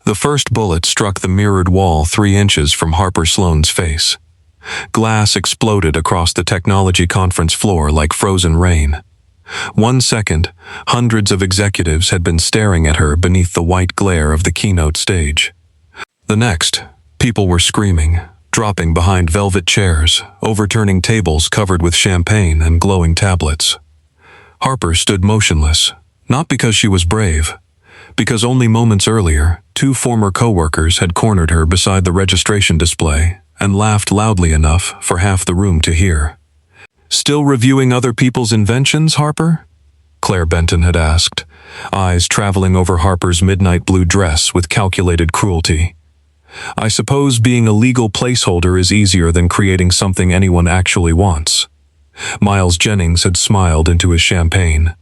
The first bullet struck the mirrored wall 3 inches from Harper Sloane's face. Glass exploded across the technology conference floor like frozen rain. 1 second, hundreds of executives had been staring at her beneath the white glare of the keynote stage. The next, people were screaming, dropping behind velvet chairs, overturning tables covered with champagne and glowing tablets. Harper stood motionless, not because she was brave, because only moments earlier, 2 former co-workers had cornered her beside the registration display and laughed loudly enough for half the room to hear. "Still reviewing other people's inventions, Harper?" Claire Benton had asked, eyes traveling over Harper's midnight blue dress with calculated cruelty. "I suppose being a legal placeholder is easier than creating something anyone actually wants." Miles Jennings had smiled into his champagne.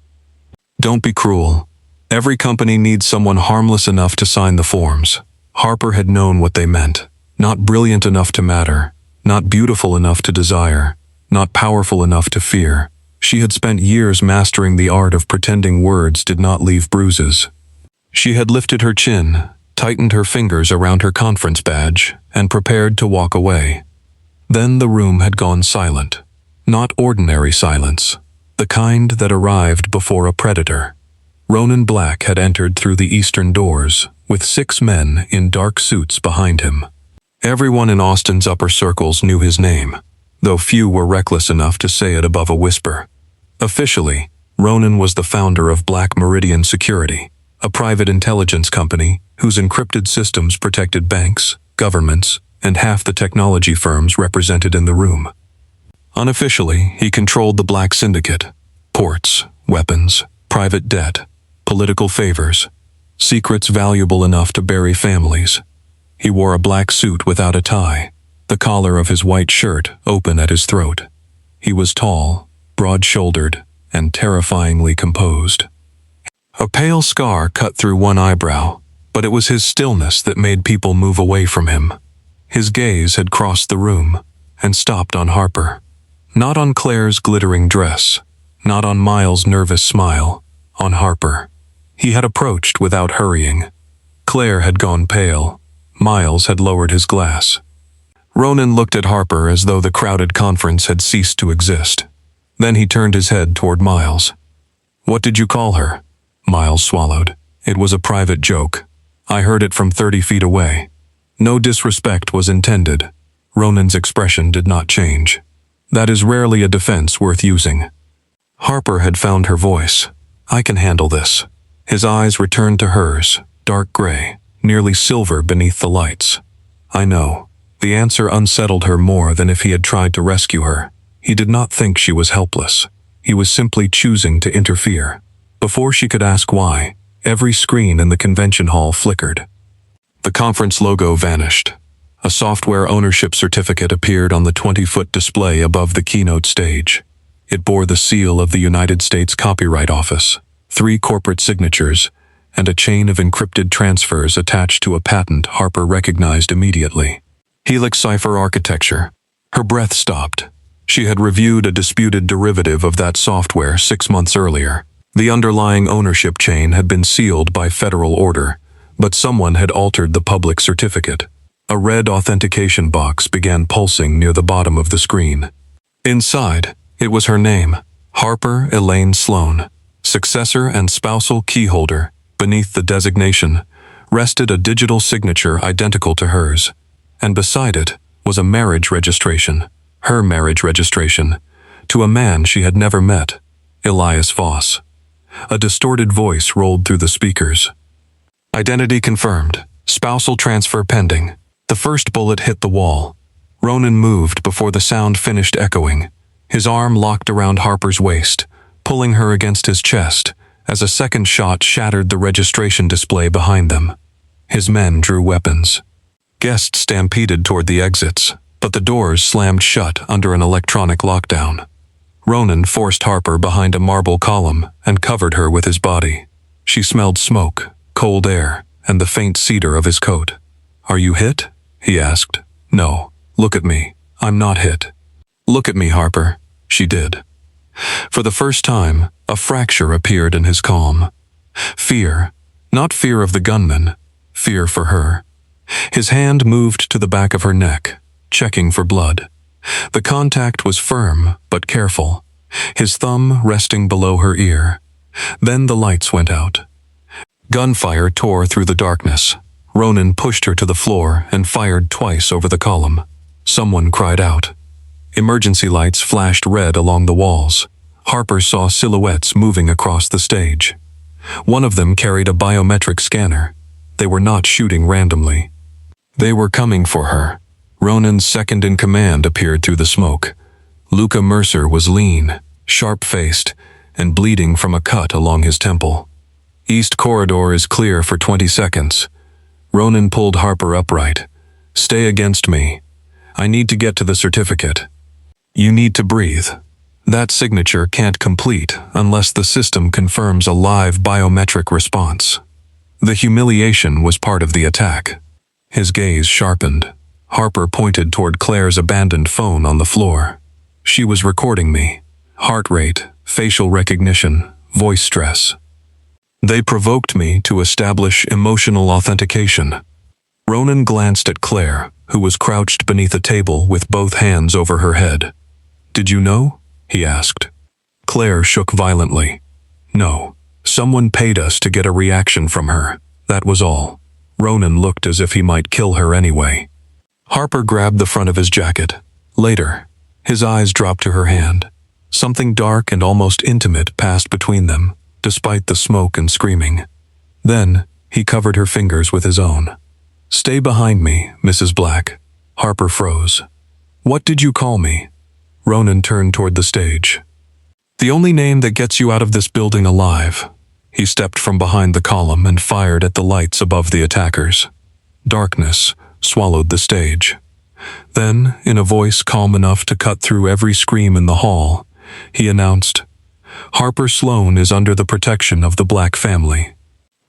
"Don't be cruel. Every company needs someone harmless enough to sign the forms." Harper had known what they meant. Not brilliant enough to matter, not beautiful enough to desire, not powerful enough to fear. She had spent years mastering the art of pretending words did not leave bruises. She had lifted her chin, tightened her fingers around her conference badge, and prepared to walk away. Then the room had gone silent. Not ordinary silence, the kind that arrived before a predator. Ronan Black had entered through the eastern doors, with 6 men in dark suits behind him. Everyone in Austin's upper circles knew his name, though few were reckless enough to say it above a whisper. Officially, Ronan was the founder of Black Meridian Security, a private intelligence company whose encrypted systems protected banks, governments, and half the technology firms represented in the room. Unofficially, he controlled the Black Syndicate: ports, weapons, private debt, political favors, secrets valuable enough to bury families. He wore a black suit without a tie, the collar of his white shirt open at his throat. He was tall, broad-shouldered, and terrifyingly composed. A pale scar cut through one eyebrow, but it was his stillness that made people move away from him. His gaze had crossed the room and stopped on Harper. Not on Claire's glittering dress, not on Miles' nervous smile, on Harper. He had approached without hurrying. Claire had gone pale. Miles had lowered his glass. Ronan looked at Harper as though the crowded conference had ceased to exist. Then he turned his head toward Miles. "What did you call her?" Miles swallowed. "It was a private joke. I heard it from 30 feet away." No disrespect was intended. Ronan's expression did not change. That is rarely a defense worth using. Harper had found her voice. "I can handle this." His eyes returned to hers, dark gray, nearly silver beneath the lights. "I know." The answer unsettled her more than if he had tried to rescue her. He did not think she was helpless. He was simply choosing to interfere. Before she could ask why, every screen in the convention hall flickered. The conference logo vanished. A software ownership certificate appeared on the 20-foot display above the keynote stage. It bore the seal of the United States Copyright Office, 3 corporate signatures, and a chain of encrypted transfers attached to a patent Harper recognized immediately. Helix Cipher architecture. Her breath stopped. She had reviewed a disputed derivative of that software 6 months earlier. The underlying ownership chain had been sealed by federal order, but someone had altered the public certificate. A red authentication box began pulsing near the bottom of the screen. Inside, it was her name, Harper Elaine Sloan, successor and spousal keyholder. Beneath the designation rested a digital signature identical to hers, and beside it was a marriage registration, her marriage registration, to a man she had never met, Elias Voss. A distorted voice rolled through the speakers. "Identity confirmed. Spousal transfer pending." The first bullet hit the wall. Ronan moved before the sound finished echoing. His arm locked around Harper's waist, pulling her against his chest, as a second shot shattered the registration display behind them. His men drew weapons. Guests stampeded toward the exits, but the doors slammed shut under an electronic lockdown. Ronan forced Harper behind a marble column and covered her with his body. She smelled smoke, cold air, and the faint cedar of his coat. "Are you hit?" he asked. "No. Look at me. I'm not hit." "Look at me, Harper." She did. For the first time, a fracture appeared in his calm. Fear, not fear of the gunman, fear for her. His hand moved to the back of her neck, checking for blood. The contact was firm but careful, his thumb resting below her ear. Then the lights went out. Gunfire tore through the darkness. Ronan pushed her to the floor and fired twice over the column. Someone cried out. Emergency lights flashed red along the walls. Harper saw silhouettes moving across the stage. One of them carried a biometric scanner. They were not shooting randomly. They were coming for her. Ronan's second-in-command appeared through the smoke. Luca Mercer was lean, sharp-faced, and bleeding from a cut along his temple. East corridor is clear for 20 seconds. Ronan pulled Harper upright. Stay against me. I need to get to the certificate. You need to breathe. That signature can't complete unless the system confirms a live biometric response. The humiliation was part of the attack. His gaze sharpened. Harper pointed toward Claire's abandoned phone on the floor. She was recording me. Heart rate, facial recognition, voice stress. They provoked me to establish emotional authentication. Ronan glanced at Claire, who was crouched beneath a table with both hands over her head. Did you know? He asked. Claire shook violently. No. Someone paid us to get a reaction from her. That was all. Ronan looked as if he might kill her anyway. Harper grabbed the front of his jacket. Later, his eyes dropped to her hand. Something dark and almost intimate passed between them, despite the smoke and screaming. Then, he covered her fingers with his own. Stay behind me, Mrs. Black. Harper froze. What did you call me? Ronan turned toward the stage. The only name that gets you out of this building alive. He stepped from behind the column and fired at the lights above the attackers. Darkness swallowed the stage. Then, in a voice calm enough to cut through every scream in the hall, he announced, Harper Sloan is under the protection of the Black family.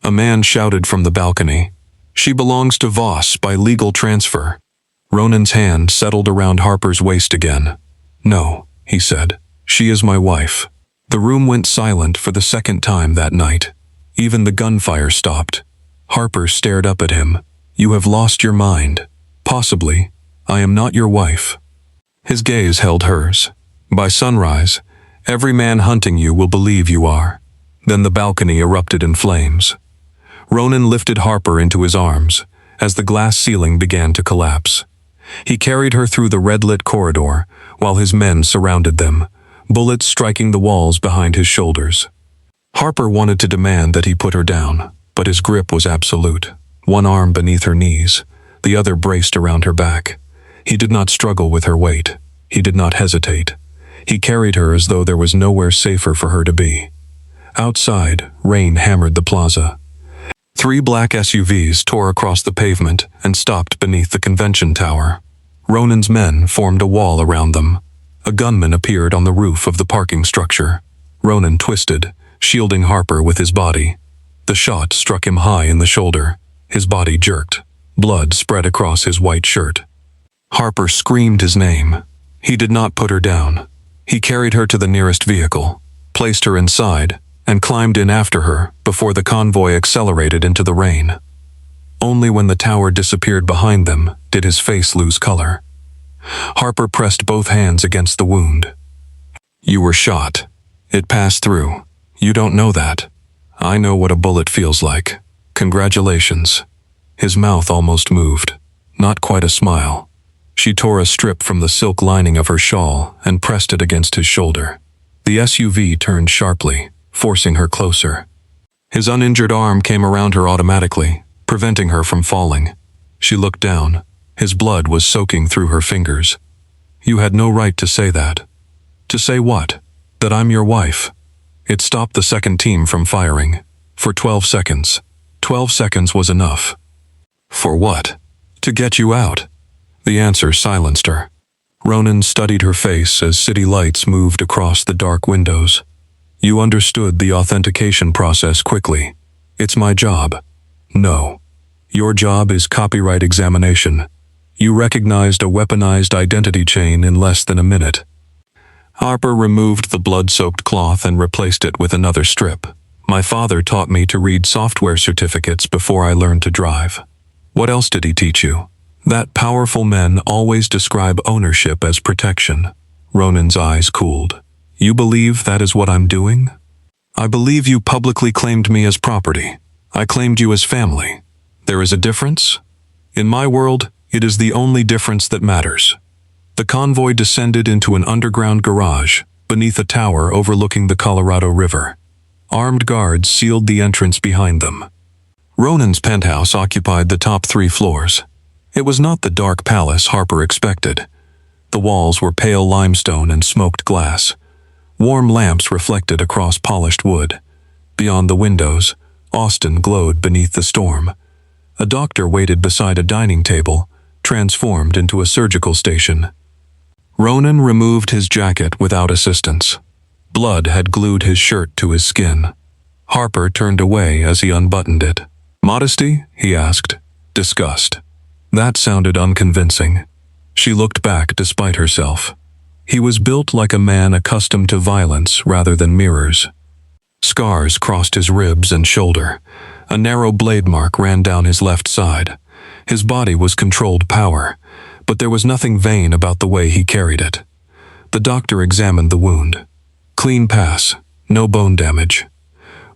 A man shouted from the balcony, She belongs to Voss by legal transfer. Ronan's hand settled around Harper's waist again. No, he said, she is my wife. The room went silent for the second time that night. Even the gunfire stopped. Harper stared up at him. You have lost your mind. Possibly. I am not your wife. His gaze held hers. By sunrise, every man hunting you will believe you are. Then the balcony erupted in flames. Ronan lifted Harper into his arms as the glass ceiling began to collapse. He carried her through the red-lit corridor while his men surrounded them, bullets striking the walls behind his shoulders. Harper wanted to demand that he put her down, but his grip was absolute. One arm beneath her knees, the other braced around her back. He did not struggle with her weight. He did not hesitate. He carried her as though there was nowhere safer for her to be. Outside, rain hammered the plaza. 3 black SUVs tore across the pavement and stopped beneath the convention tower. Ronan's men formed a wall around them. A gunman appeared on the roof of the parking structure. Ronan twisted, shielding Harper with his body. The shot struck him high in the shoulder. His body jerked. Blood spread across his white shirt. Harper screamed his name. He did not put her down. He carried her to the nearest vehicle, placed her inside, and climbed in after her before the convoy accelerated into the rain. Only when the tower disappeared behind them did his face lose color. Harper pressed both hands against the wound. You were shot. It passed through. You don't know that. I know what a bullet feels like. Congratulations. His mouth almost moved. Not quite a smile. She tore a strip from the silk lining of her shawl and pressed it against his shoulder. The SUV turned sharply, forcing her closer. His uninjured arm came around her automatically, preventing her from falling. She looked down. His blood was soaking through her fingers. You had no right to say that. To say what? That I'm your wife. It stopped the second team from firing. For 12 seconds. 12 seconds was enough. For what? To get you out. The answer silenced her. Ronan studied her face as city lights moved across the dark windows. You understood the authentication process quickly. It's my job. No. Your job is copyright examination. You recognized a weaponized identity chain in less than a minute. Harper removed the blood-soaked cloth and replaced it with another strip. My father taught me to read software certificates before I learned to drive. What else did he teach you? That powerful men always describe ownership as protection. Ronan's eyes cooled. You believe that is what I'm doing? I believe you publicly claimed me as property. I claimed you as family. There is a difference? In my world, it is the only difference that matters. The convoy descended into an underground garage beneath a tower overlooking the Colorado River. Armed guards sealed the entrance behind them. Ronan's penthouse occupied the top 3 floors. It was not the dark palace Harper expected. The walls were pale limestone and smoked glass. Warm lamps reflected across polished wood. Beyond the windows, Austin glowed beneath the storm. A doctor waited beside a dining table, transformed into a surgical station. Ronan removed his jacket without assistance. Blood had glued his shirt to his skin. Harper turned away as he unbuttoned it. Modesty? He asked. Disgust. That sounded unconvincing. She looked back despite herself. He was built like a man accustomed to violence rather than mirrors. Scars crossed his ribs and shoulder. A narrow blade mark ran down his left side. His body was controlled power, but there was nothing vain about the way he carried it. The doctor examined the wound. Clean pass, no bone damage.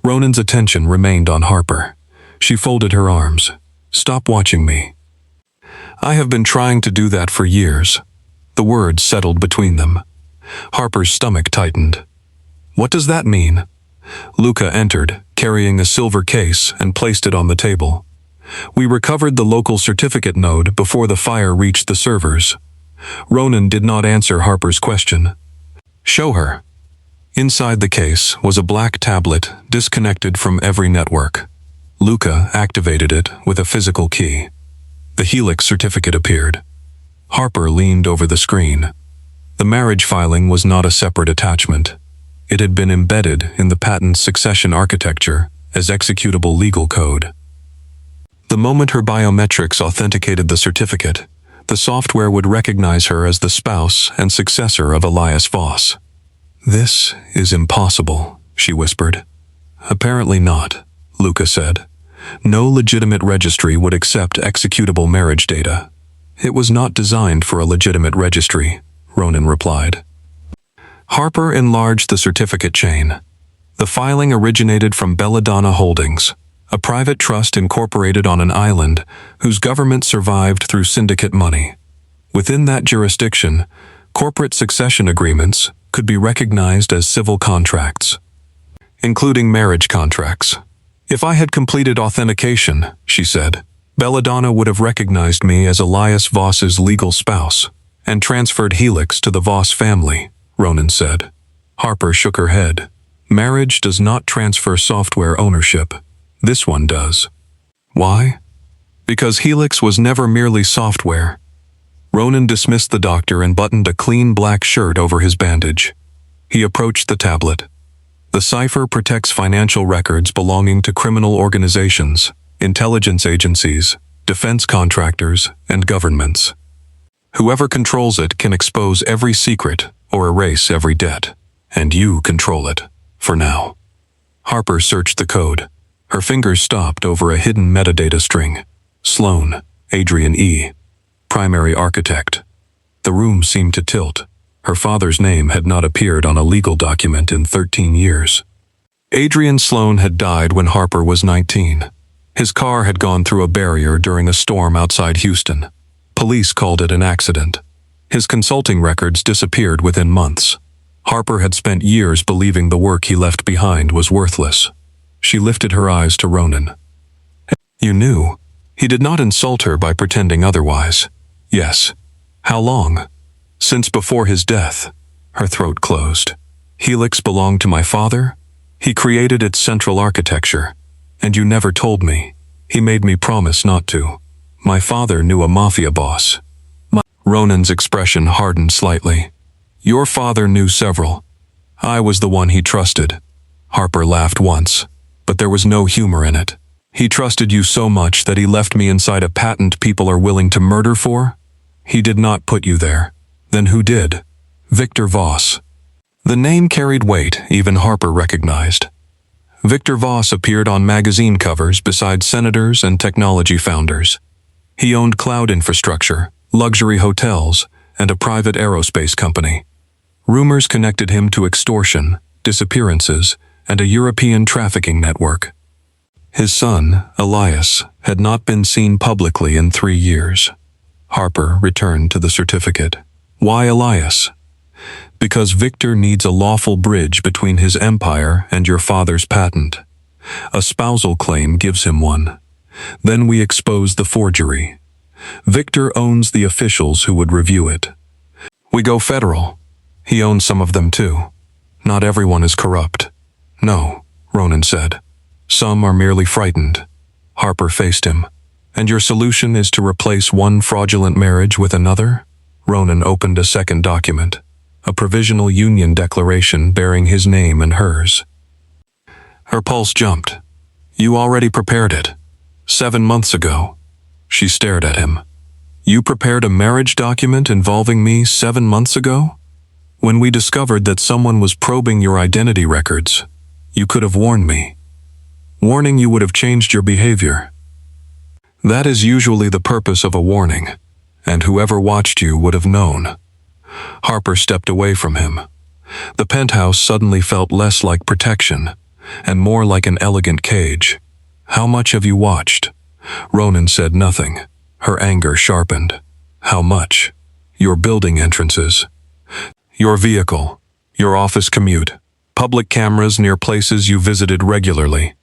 Ronan's attention remained on Harper. She folded her arms. Stop watching me. I have been trying to do that for years. The words settled between them. Harper's stomach tightened. What does that mean? Luca entered, carrying a silver case, and placed it on the table. We recovered the local certificate node before the fire reached the servers. Ronan did not answer Harper's question. Show her. Inside the case was a black tablet disconnected from every network. Luca activated it with a physical key. The Helix certificate appeared. Harper leaned over the screen. The marriage filing was not a separate attachment. It had been embedded in the patent's succession architecture as executable legal code. The moment her biometrics authenticated the certificate, the software would recognize her as the spouse and successor of Elias Voss. This is impossible, she whispered. Apparently not, Luca said. No legitimate registry would accept executable marriage data. It was not designed for a legitimate registry, Ronan replied. Harper enlarged the certificate chain. The filing originated from Belladonna Holdings, a private trust incorporated on an island whose government survived through syndicate money. Within that jurisdiction, corporate succession agreements could be recognized as civil contracts, including marriage contracts. If I had completed authentication, she said, Belladonna would have recognized me as Elias Voss's legal spouse and transferred Helix to the Voss family, Ronan said. Harper shook her head. Marriage does not transfer software ownership. This one does. Why? Because Helix was never merely software. Ronan dismissed the doctor and buttoned a clean black shirt over his bandage. He approached the tablet. The cipher protects financial records belonging to criminal organizations, intelligence agencies, defense contractors, and governments. Whoever controls it can expose every secret or erase every debt, and you control it, for now. Harper searched the code. Her fingers stopped over a hidden metadata string. Sloan, Adrian E., primary architect. The room seemed to tilt. Her father's name had not appeared on a legal document in 13 years. Adrian Sloan had died when Harper was 19. His car had gone through a barrier during a storm outside Houston. Police called it an accident. His consulting records disappeared within months. Harper had spent years believing the work he left behind was worthless. She lifted her eyes to Ronan. You knew. He did not insult her by pretending otherwise. Yes. How long? Since before his death. Her throat closed. Helix belonged to my father? He created its central architecture. And you never told me. He made me promise not to. My father knew a mafia boss. Ronan's expression hardened slightly. Your father knew several. I was the one he trusted. Harper laughed once, but there was no humor in it. He trusted you so much that he left me inside a patent people are willing to murder for? He did not put you there. Then who did? Victor Voss. The name carried weight even Harper recognized. Victor Voss appeared on magazine covers beside senators and technology founders. He owned cloud infrastructure, luxury hotels, and a private aerospace company. Rumors connected him to extortion, disappearances, and a European trafficking network. His son, Elias, had not been seen publicly in 3 years. Harper returned to the certificate. Why Elias? Because Victor needs a lawful bridge between his empire and your father's patent. A spousal claim gives him one. Then we expose the forgery. Victor owns the officials who would review it. We go federal. He owns some of them too. Not everyone is corrupt. No, Ronan said. Some are merely frightened. Harper faced him. And your solution is to replace one fraudulent marriage with another? Ronan opened a second document. A provisional union declaration bearing his name and hers. Her pulse jumped. You already prepared it. 7 months ago. She stared at him. You prepared a marriage document involving me 7 months ago? When we discovered that someone was probing your identity records, you could have warned me. Warning you would have changed your behavior. That is usually the purpose of a warning, and whoever watched you would have known. Harper stepped away from him. The penthouse suddenly felt less like protection, and more like an elegant cage. How much have you watched? Ronan said nothing. Her anger sharpened. How much? Your building entrances. Your vehicle. Your office commute. Public cameras near places you visited regularly.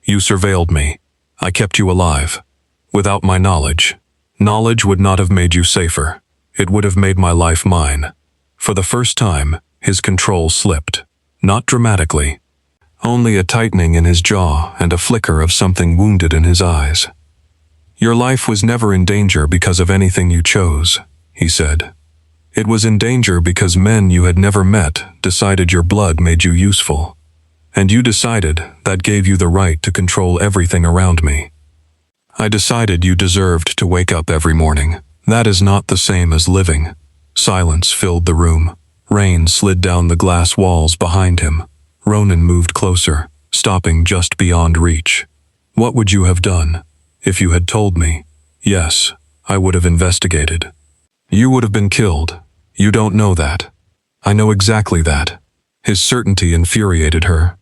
You surveilled me. I kept you alive. Without my knowledge. Knowledge would not have made you safer. It would have made my life mine. For the first time, his control slipped. Not dramatically. Only a tightening in his jaw and a flicker of something wounded in his eyes. Your life was never in danger because of anything you chose, he said. It was in danger because men you had never met decided your blood made you useful. And you decided that gave you the right to control everything around me. I decided you deserved to wake up every morning. That is not the same as living. Silence filled the room. Rain slid down the glass walls behind him. Ronan moved closer, stopping just beyond reach. What would you have done? If you had told me, yes, I would have investigated. You would have been killed. You don't know that. I know exactly that. His certainty infuriated her.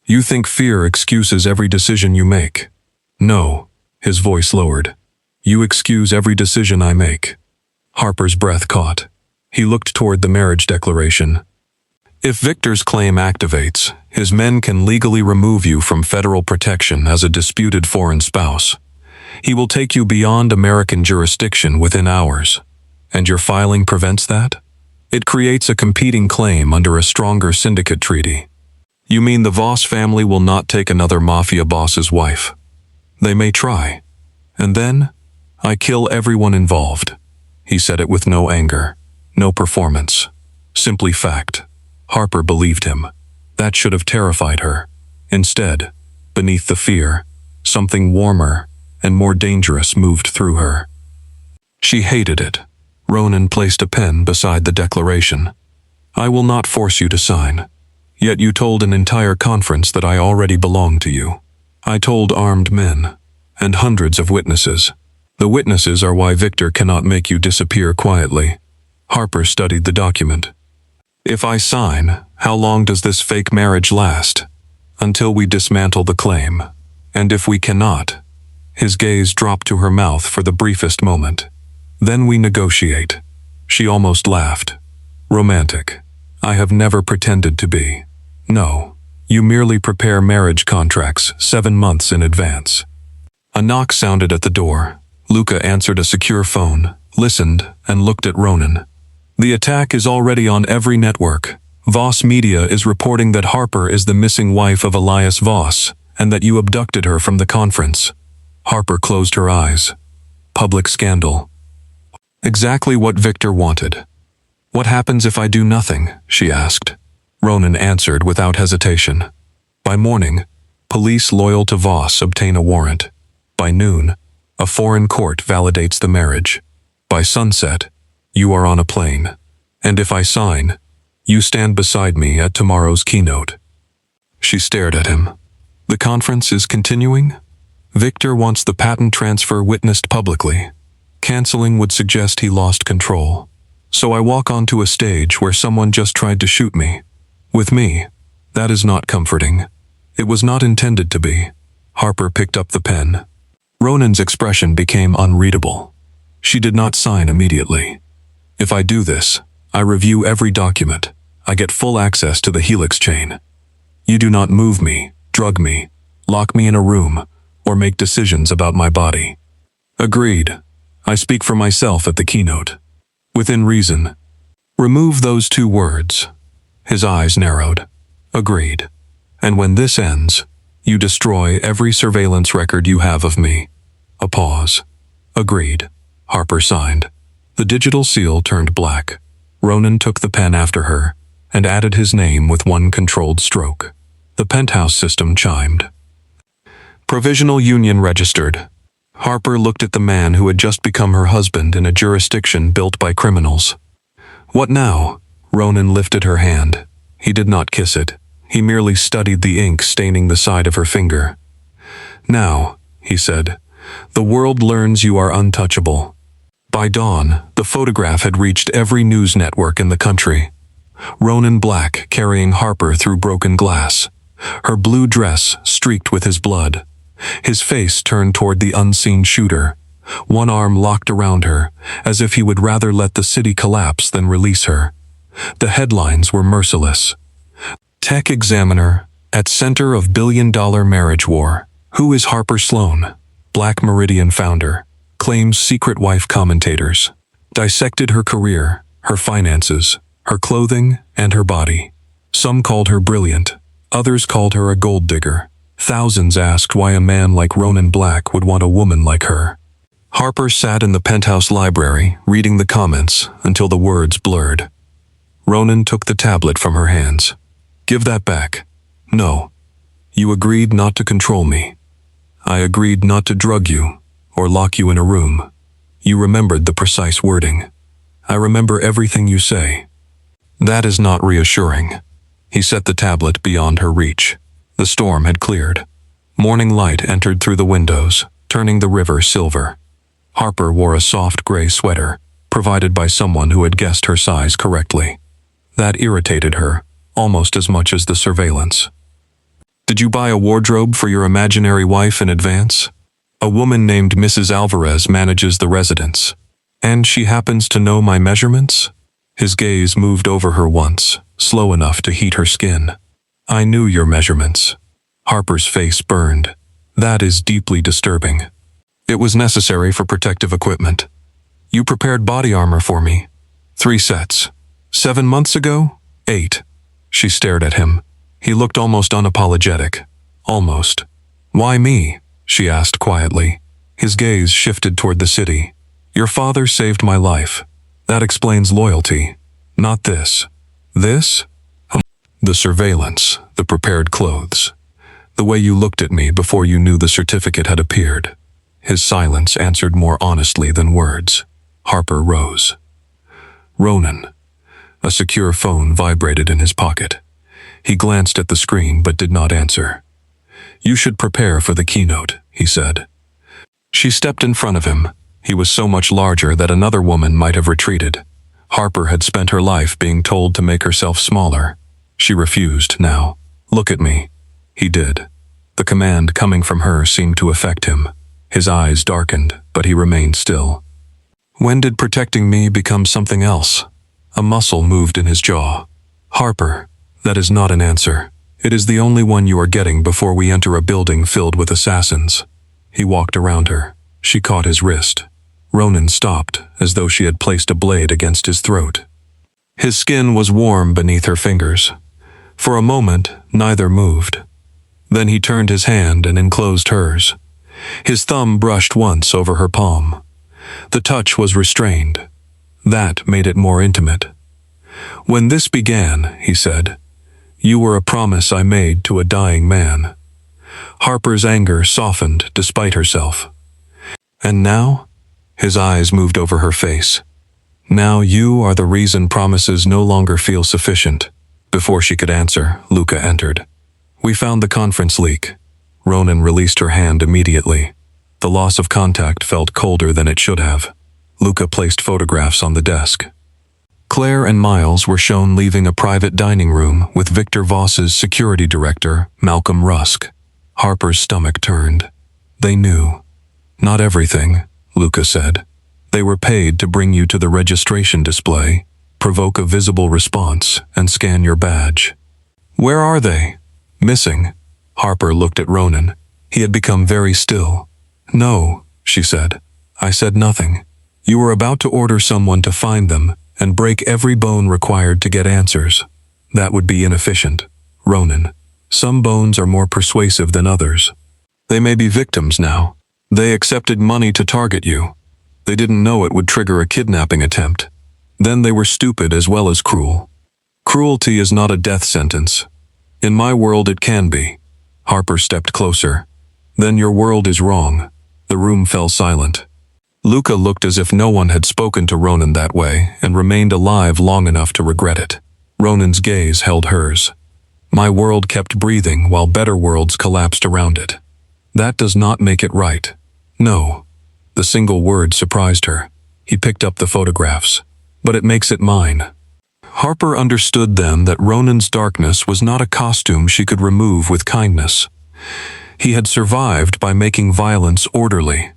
You think fear excuses every decision you make. No, his voice lowered. You excuse every decision I make. Harper's breath caught. He looked toward the marriage declaration. If Victor's claim activates, his men can legally remove you from federal protection as a disputed foreign spouse. He will take you beyond American jurisdiction within hours. And your filing prevents that? It creates a competing claim under a stronger syndicate treaty. You mean the Voss family will not take another mafia boss's wife? They may try. And then, I kill everyone involved. He said it with no anger, no performance, simply fact. Harper believed him. That should have terrified her. Instead, beneath the fear, something warmer and more dangerous moved through her. She hated it. Ronan placed a pen beside the declaration. I will not force you to sign. Yet you told an entire conference that I already belonged to you. I told armed men, and hundreds of witnesses. The witnesses are why Victor cannot make you disappear quietly. Harper studied the document. If I sign, how long does this fake marriage last? Until we dismantle the claim. And if we cannot? His gaze dropped to her mouth for the briefest moment. Then we negotiate. She almost laughed. Romantic. I have never pretended to be. No, you merely prepare marriage contracts 7 months in advance. A knock sounded at the door. Luca answered a secure phone, listened, and looked at Ronan. The attack is already on every network. Voss Media is reporting that Harper is the missing wife of Elias Voss, and that you abducted her from the conference. Harper closed her eyes. Public scandal. Exactly what Victor wanted. What happens if I do nothing? She asked. Ronan answered without hesitation. By morning, police loyal to Voss obtain a warrant. By noon, a foreign court validates the marriage. By sunset, you are on a plane. And if I sign, you stand beside me at tomorrow's keynote. She stared at him. The conference is continuing? Victor wants the patent transfer witnessed publicly. Canceling would suggest he lost control. So I walk onto a stage where someone just tried to shoot me. With me, that is not comforting. It was not intended to be. Harper picked up the pen. Ronan's expression became unreadable. She did not sign immediately. If I do this, I review every document. I get full access to the Helix chain. You do not move me, drug me, lock me in a room, or make decisions about my body. Agreed. I speak for myself at the keynote. Within reason. Remove those two words. His eyes narrowed. Agreed. And when this ends, you destroy every surveillance record you have of me. A pause. Agreed. Harper signed. The digital seal turned black. Ronan took the pen after her and added his name with one controlled stroke. The penthouse system chimed. Provisional union registered. Harper looked at the man who had just become her husband in a jurisdiction built by criminals. What now? Ronan lifted her hand. He did not kiss it. He merely studied the ink staining the side of her finger. Now, he said, the world learns you are untouchable. By dawn, the photograph had reached every news network in the country. Ronan Black carrying Harper through broken glass. Her blue dress streaked with his blood. His face turned toward the unseen shooter, one arm locked around her, as if he would rather let the city collapse than release her. The headlines were merciless. Tech Examiner, at center of billion-dollar marriage war. Who is Harper Sloan? Black Meridian founder. Claims secret wife commentators. Dissected her career, her finances, her clothing, and her body. Some called her brilliant. Others called her a gold digger. Thousands asked why a man like Ronan Black would want a woman like her. Harper sat in the penthouse library, reading the comments until the words blurred. Ronan took the tablet from her hands. Give that back. No. You agreed not to control me. I agreed not to drug you or lock you in a room. You remembered the precise wording. I remember everything you say. That is not reassuring. He set the tablet beyond her reach. The storm had cleared. Morning light entered through the windows, turning the river silver. Harper wore a soft gray sweater, provided by someone who had guessed her size correctly. That irritated her, almost as much as the surveillance. Did you buy a wardrobe for your imaginary wife in advance? A woman named Mrs. Alvarez manages the residence. And she happens to know my measurements? His gaze moved over her once, slow enough to heat her skin. I knew your measurements. Harper's face burned. That is deeply disturbing. It was necessary for protective equipment. You prepared body armor for me. 3 sets. 7 months ago? 8. She stared at him. He looked almost unapologetic. Almost. Why me? She asked quietly. His gaze shifted toward the city. Your father saved my life. That explains loyalty. Not this. This? The surveillance, the prepared clothes. The way you looked at me before you knew the certificate had appeared. His silence answered more honestly than words. Harper rose. Ronan. A secure phone vibrated in his pocket. He glanced at the screen but did not answer. You should prepare for the keynote, he said. She stepped in front of him. He was so much larger that another woman might have retreated. Harper had spent her life being told to make herself smaller. She refused now. Look at me. He did. The command coming from her seemed to affect him. His eyes darkened, but he remained still. When did protecting me become something else? A muscle moved in his jaw. Harper, that is not an answer. It is the only one you are getting before we enter a building filled with assassins. He walked around her. She caught his wrist. Ronan stopped, as though she had placed a blade against his throat. His skin was warm beneath her fingers. For a moment, neither moved. Then he turned his hand and enclosed hers. His thumb brushed once over her palm. The touch was restrained. That made it more intimate. When this began, he said, you were a promise I made to a dying man. Harper's anger softened despite herself. And now? His eyes moved over her face. Now you are the reason promises no longer feel sufficient. Before she could answer, Luca entered. We found the conference leak. Ronan released her hand immediately. The loss of contact felt colder than it should have. Luca placed photographs on the desk. Claire and Miles were shown leaving a private dining room with Victor Voss's security director, Malcolm Rusk. Harper's stomach turned. They knew. Not everything, Luca said. They were paid to bring you to the registration display, provoke a visible response, and scan your badge. Where are they? Missing. Harper looked at Ronan. He had become very still. No, she said. I said nothing. You were about to order someone to find them and break every bone required to get answers. That would be inefficient. Ronan, some bones are more persuasive than others. They may be victims now. They accepted money to target you. They didn't know it would trigger a kidnapping attempt. Then they were stupid as well as cruel. Cruelty is not a death sentence. In my world it can be. Harper stepped closer. Then your world is wrong. The room fell silent. Luca looked as if no one had spoken to Ronan that way and remained alive long enough to regret it. Ronan's gaze held hers. My world kept breathing while better worlds collapsed around it. That does not make it right. No. The single word surprised her. He picked up the photographs. But it makes it mine. Harper understood then that Ronan's darkness was not a costume she could remove with kindness. He had survived by making violence orderly,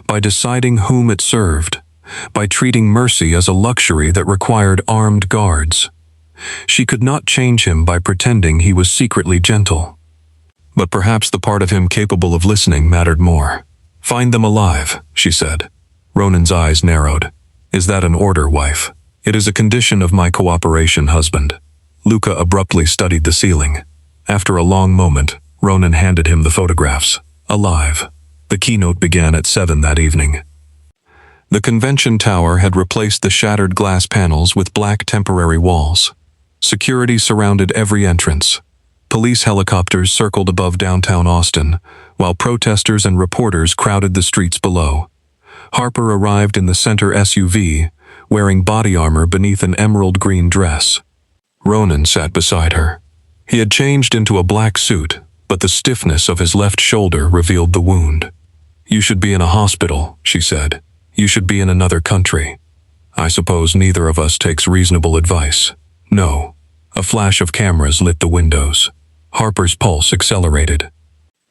by deciding whom it served, by treating mercy as a luxury that required armed guards. She could not change him by pretending he was secretly gentle. But perhaps the part of him capable of listening mattered more. Find them alive, she said. Ronan's eyes narrowed. Is that an order, wife? It is a condition of my cooperation, husband. Luca abruptly studied the ceiling. After a long moment, Ronan handed him the photographs. Alive. The keynote began at 7 that evening. The convention tower had replaced the shattered glass panels with black temporary walls. Security surrounded every entrance. Police helicopters circled above downtown Austin, while protesters and reporters crowded the streets below. Harper arrived in the center SUV, wearing body armor beneath an emerald green dress. Ronan sat beside her. He had changed into a black suit, but the stiffness of his left shoulder revealed the wound. You should be in a hospital, she said. You should be in another country. I suppose neither of us takes reasonable advice. No. A flash of cameras lit the windows. Harper's pulse accelerated.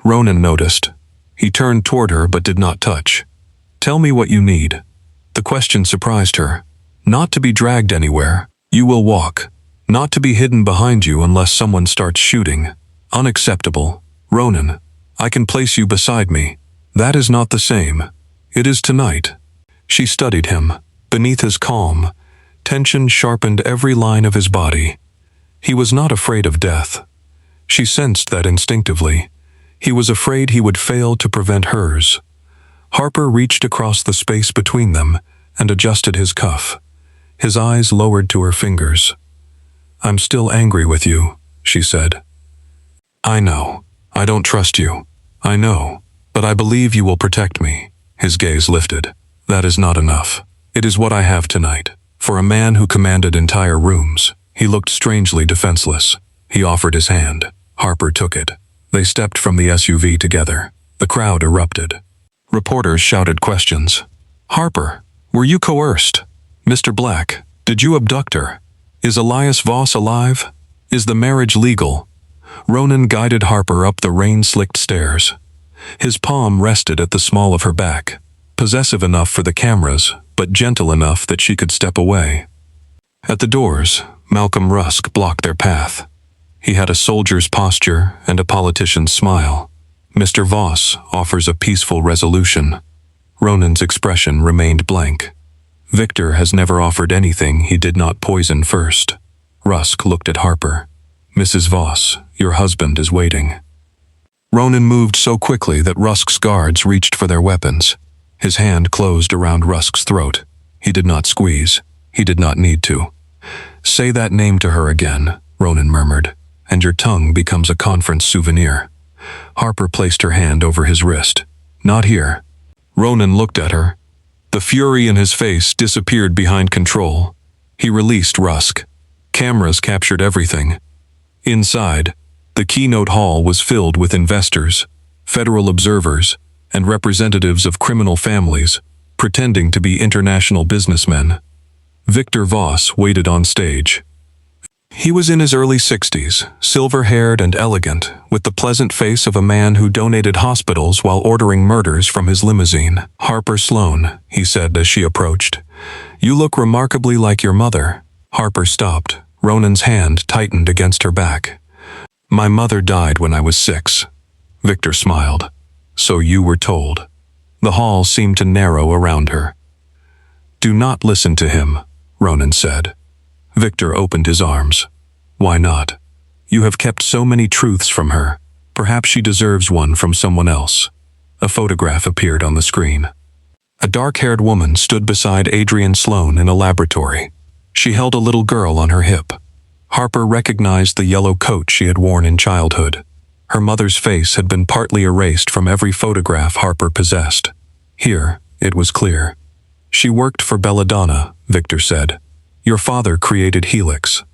Ronan noticed. He turned toward her but did not touch. Tell me what you need. The question surprised her. Not to be dragged anywhere. You will walk. Not to be hidden behind you unless someone starts shooting. Unacceptable. Ronan, I can place you beside me. That is not the same. It is tonight. She studied him. Beneath his calm, tension sharpened every line of his body. He was not afraid of death. She sensed that instinctively. He was afraid he would fail to prevent hers. Harper reached across the space between them and adjusted his cuff. His eyes lowered to her fingers. I'm still angry with you, she said. I know. I don't trust you. I know. But I believe you will protect me. His gaze lifted. That is not enough. It is what I have tonight. For a man who commanded entire rooms, he looked strangely defenseless. He offered his hand. Harper took it. They stepped from the SUV together. The crowd erupted. Reporters shouted questions. Harper, were you coerced? Mr. Black, did you abduct her? Is Elias Voss alive? Is the marriage legal? Ronan guided Harper up the rain-slicked stairs. His palm rested at the small of her back, possessive enough for the cameras, but gentle enough that she could step away. At the doors, Malcolm Rusk blocked their path. He had a soldier's posture and a politician's smile. Mr. Voss offers a peaceful resolution. Ronan's expression remained blank. Victor has never offered anything he did not poison first. Rusk looked at Harper. Mrs. Voss, your husband is waiting. Ronan moved so quickly that Rusk's guards reached for their weapons. His hand closed around Rusk's throat. He did not squeeze. He did not need to. Say that name to her again, Ronan murmured, and your tongue becomes a conference souvenir. Harper placed her hand over his wrist. Not here. Ronan looked at her. The fury in his face disappeared behind control. He released Rusk. Cameras captured everything. Inside, the keynote hall was filled with investors. federal observers, and representatives of criminal families, pretending to be international businessmen. Victor Voss waited on stage. He was in his early 60s, silver-haired and elegant, with the pleasant face of a man who donated hospitals while ordering murders from his limousine. "Harper Sloan," he said as she approached. "You look remarkably like your mother." Harper stopped. Ronan's hand tightened against her back. "My mother died when I was 6. Victor smiled. "So you were told." The hall seemed to narrow around her. "Do not listen to him," Ronan said. Victor opened his arms. "Why not? You have kept so many truths from her. Perhaps she deserves one from someone else." A photograph appeared on the screen. A dark-haired woman stood beside Adrian Sloan in a laboratory. She held a little girl on her hip. Harper recognized the yellow coat she had worn in childhood. Her mother's face had been partly erased from every photograph Harper possessed. Here, it was clear. "She worked for Belladonna," Victor said. "Your father created Helix.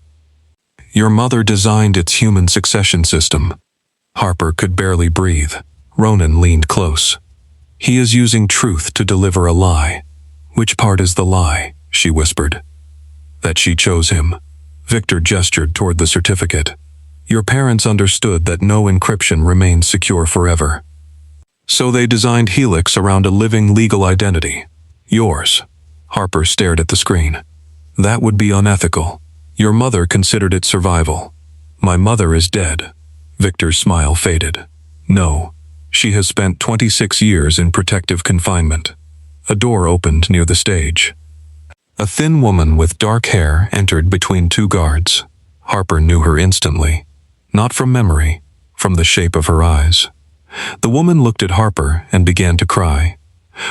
Your mother designed its human succession system." Harper could barely breathe. Ronan leaned close. "He is using truth to deliver a lie." "Which part is the lie?" she whispered. "That she chose him." Victor gestured toward the certificate. "Your parents understood that no encryption remains secure forever. So they designed Helix around a living legal identity. Yours." Harper stared at the screen. "That would be unethical. Your mother considered it survival." "My mother is dead." Victor's smile faded. "No, she has spent 26 years in protective confinement." A door opened near the stage. A thin woman with dark hair entered between two guards. Harper knew her instantly. Not from memory, from the shape of her eyes. The woman looked at Harper and began to cry.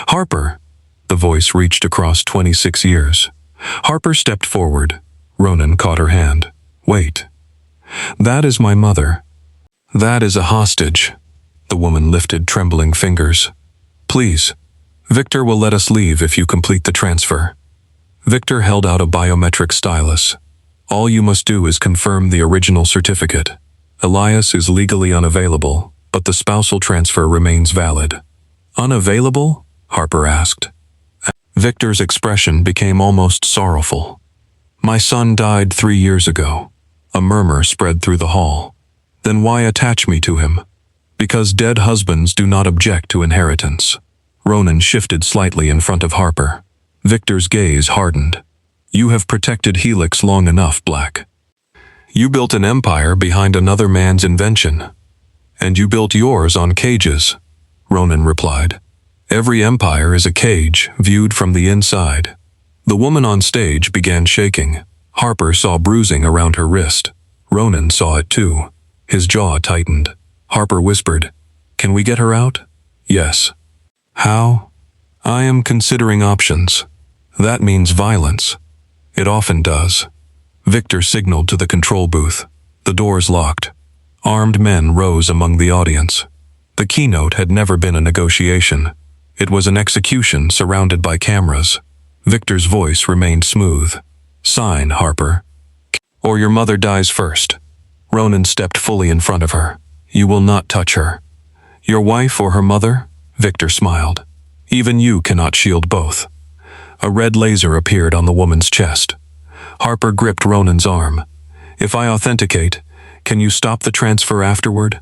"Harper!" The voice reached across 26 years. Harper stepped forward. Ronan caught her hand. "Wait. That is my mother. That is a hostage." The woman lifted trembling fingers. "Please. Victor will let us leave if you complete the transfer." Victor held out a biometric stylus. "All you must do is confirm the original certificate. Elias is legally unavailable, but the spousal transfer remains valid." "Unavailable?" Harper asked. Victor's expression became almost sorrowful. "My son died 3 years ago." A murmur spread through the hall. "Then why attach me to him?" "Because dead husbands do not object to inheritance." Ronan shifted slightly in front of Harper. Victor's gaze hardened. "You have protected Helix long enough, Black. You built an empire behind another man's invention. And you built yours on cages," Ronan replied. "Every empire is a cage, viewed from the inside." The woman on stage began shaking. Harper saw bruising around her wrist. Ronan saw it too. His jaw tightened. Harper whispered, "Can we get her out?" "Yes." "How?" "I am considering options." "That means violence." "It often does." Victor signaled to the control booth. The doors locked. Armed men rose among the audience. The keynote had never been a negotiation. It was an execution surrounded by cameras. Victor's voice remained smooth. "Sign, Harper. Or your mother dies first." Ronan stepped fully in front of her. "You will not touch her." "Your wife or her mother?" Victor smiled. "Even you cannot shield both." A red laser appeared on the woman's chest. Harper gripped Ronan's arm. "If I authenticate, can you stop the transfer afterward?"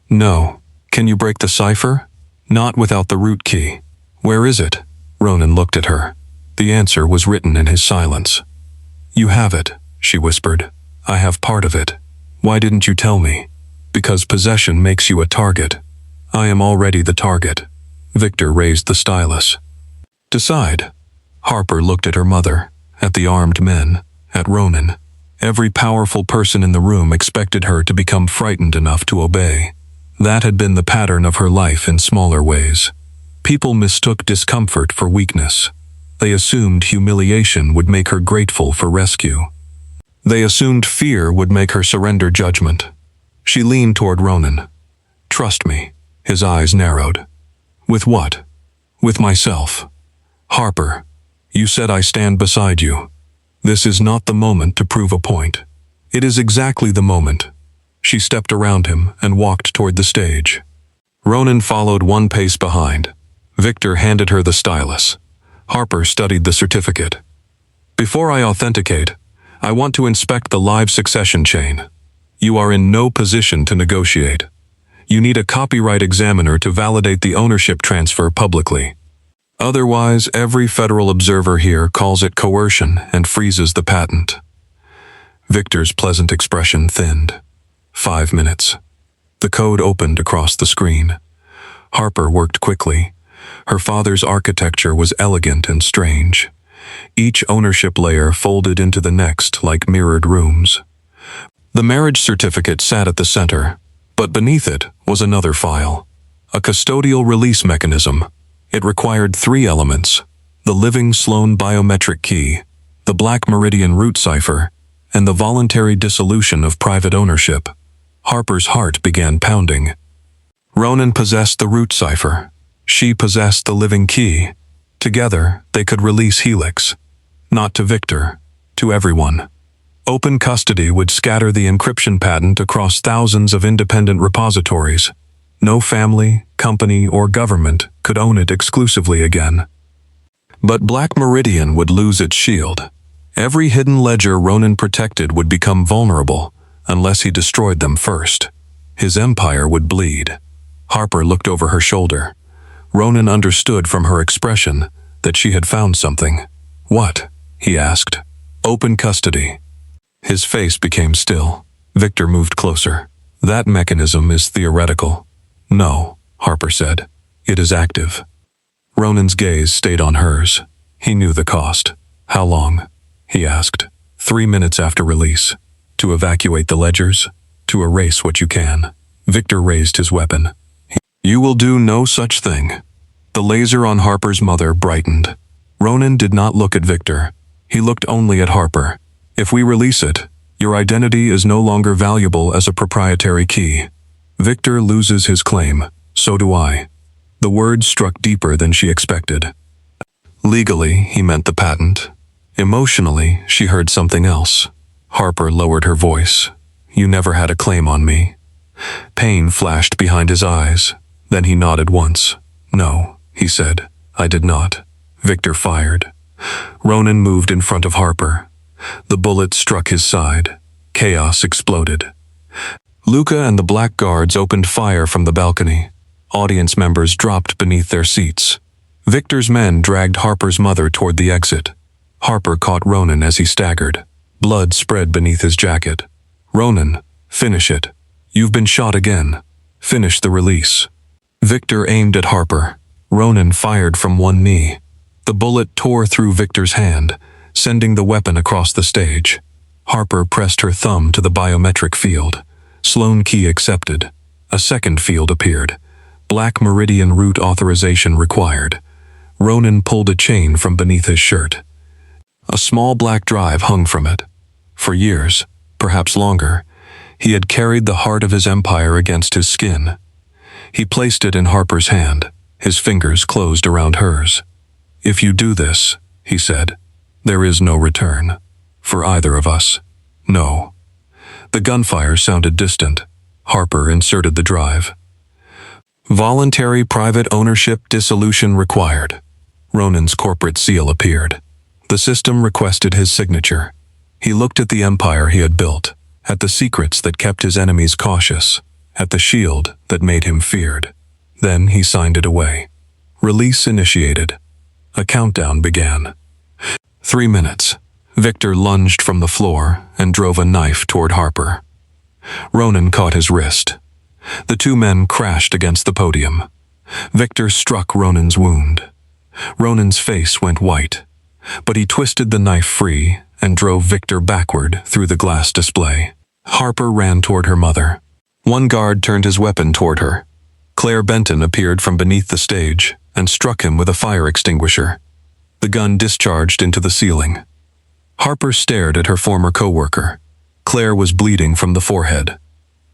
"No." "Can you break the cipher?" "Not without the root key." "Where is it?" Ronan looked at her. The answer was written in his silence. "You have it," she whispered. "I have part of it. Why didn't you tell me?" "Because possession makes you a target." "I am already the target." Victor raised the stylus. "Decide." Harper looked at her mother, at the armed men, at Ronan. Every powerful person in the room expected her to become frightened enough to obey. That had been the pattern of her life in smaller ways. People mistook discomfort for weakness. They assumed humiliation would make her grateful for rescue. They assumed fear would make her surrender judgment. She leaned toward Ronan. "Trust me." His eyes narrowed. "With what?" "With myself." "Harper, you said I stand beside you. This is not the moment to prove a point. It is exactly the moment." She stepped around him and walked toward the stage. Ronan followed one pace behind. Victor handed her the stylus. Harper studied the certificate. Before I authenticate, I want to inspect the live succession chain. You are in no position to negotiate. You need a copyright examiner to validate the ownership transfer publicly. Otherwise, every federal observer here calls it coercion and freezes the patent. Victor's pleasant expression thinned. 5 minutes. The code opened across the screen. Harper worked quickly. Her father's architecture was elegant and strange. Each ownership layer folded into the next like mirrored rooms. The marriage certificate sat at the center, but beneath it was another file. A custodial release mechanism. It required 3 elements: the living Sloan biometric key, the Black Meridian root cipher, and the voluntary dissolution of private ownership. Harper's heart began pounding. Ronan possessed the root cipher. She possessed the living key. Together, they could release Helix. Not to Victor, to everyone. Open custody would scatter the encryption patent across thousands of independent repositories. No family, company, or government could own it exclusively again. But Black Meridian would lose its shield. Every hidden ledger Ronan protected would become vulnerable unless he destroyed them first. His empire would bleed. Harper looked over her shoulder. Ronan understood from her expression that she had found something. What? He asked. Open custody. His face became still. Victor moved closer. That mechanism is theoretical. No, Harper said. It is active. Ronan's gaze stayed on hers. He knew the cost. How long? He asked. 3 minutes after release. To evacuate the ledgers? To erase what you can. Victor raised his weapon. You will do no such thing. The laser on Harper's mother brightened. Ronan did not look at Victor. He looked only at Harper. If we release it, your identity is no longer valuable as a proprietary key. Victor loses his claim. So do I. The words struck deeper than she expected. Legally, he meant the patent. Emotionally, she heard something else. Harper lowered her voice. You never had a claim on me. Pain flashed behind his eyes. Then he nodded once. No, he said. I did not. Victor fired. Ronan moved in front of Harper. The bullet struck his side. Chaos exploded. Luca and the black guards opened fire from the balcony. Audience members dropped beneath their seats. Victor's men dragged Harper's mother toward the exit. Harper caught Ronan as he staggered. Blood spread beneath his jacket. Ronan, finish it. You've been shot again. Finish the release. Victor aimed at Harper. Ronan fired from one knee. The bullet tore through Victor's hand, sending the weapon across the stage. Harper pressed her thumb to the biometric field. Sloan key accepted. A second field appeared. Black Meridian root authorization required. Ronan pulled a chain from beneath his shirt. A small black drive hung from it. For years, perhaps longer, he had carried the heart of his empire against his skin. He placed it in Harper's hand. His fingers closed around hers. If you do this, he said, there is no return. For either of us. No. The gunfire sounded distant. Harper inserted the drive. Voluntary private ownership dissolution required. Ronan's corporate seal appeared. The system requested his signature. He looked at the empire he had built, at the secrets that kept his enemies cautious, at the shield that made him feared. Then he signed it away. Release initiated. A countdown began. 3 minutes. Victor lunged from the floor and drove a knife toward Harper. Ronan caught his wrist. The two men crashed against the podium. Victor struck Ronan's wound. Ronan's face went white, but he twisted the knife free and drove Victor backward through the glass display. Harper ran toward her mother. One guard turned his weapon toward her. Claire Benton appeared from beneath the stage and struck him with a fire extinguisher. The gun discharged into the ceiling. Harper stared at her former co-worker. Claire was bleeding from the forehead.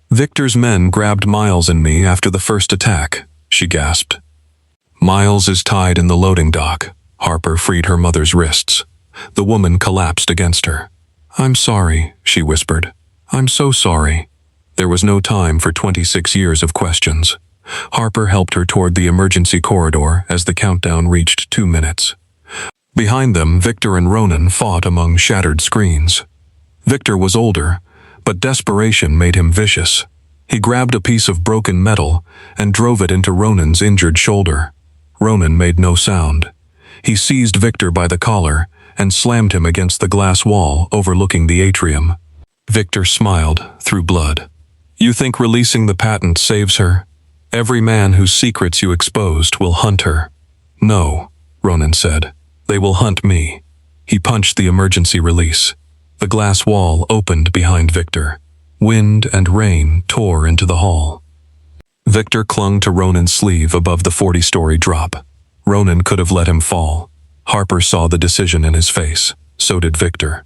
Victor's men grabbed Miles and me after the first attack, she gasped. Miles is tied in the loading dock. Harper freed her mother's wrists. The woman collapsed against her. I'm sorry, she whispered. I'm so sorry. There was no time for 26 years of questions. Harper helped her toward the emergency corridor as the countdown reached 2 minutes. Behind them, Victor and Ronan fought among shattered screens. Victor was older, but desperation made him vicious. He grabbed a piece of broken metal and drove it into Ronan's injured shoulder. Ronan made no sound. He seized Victor by the collar and slammed him against the glass wall overlooking the atrium. Victor smiled through blood. "You think releasing the patent saves her? Every man whose secrets you exposed will hunt her." "No," Ronan said. "They will hunt me." He punched the emergency release. The glass wall opened behind Victor. Wind and rain tore into the hall. Victor clung to Ronan's sleeve above the 40-story drop. Ronan could have let him fall. Harper saw the decision in his face. So did Victor.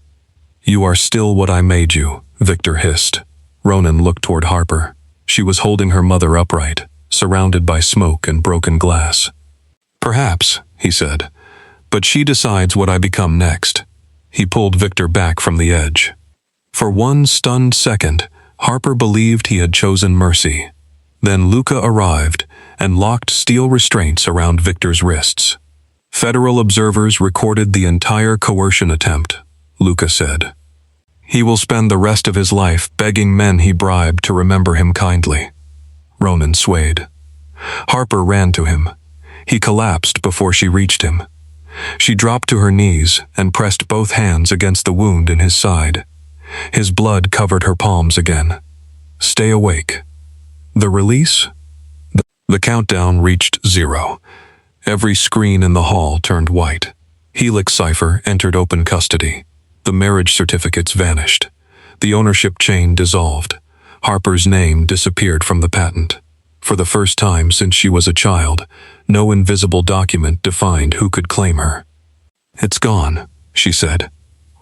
"You are still what I made you," Victor hissed. Ronan looked toward Harper. She was holding her mother upright, surrounded by smoke and broken glass. "Perhaps," he said, "but she decides what I become next." He pulled Victor back from the edge. For one stunned second, Harper believed he had chosen mercy. Then Luca arrived and locked steel restraints around Victor's wrists. "Federal observers recorded the entire coercion attempt," Luca said. "He will spend the rest of his life begging men he bribed to remember him kindly." Ronan swayed. Harper ran to him. He collapsed before she reached him. She dropped to her knees and pressed both hands against the wound in his side. His blood covered her palms again. "Stay awake." The release? The countdown reached 0. Every screen in the hall turned white. Helix Cipher entered open custody. The marriage certificates vanished. The ownership chain dissolved. Harper's name disappeared from the patent. For the first time since she was a child, no invisible document defined who could claim her. "It's gone," she said.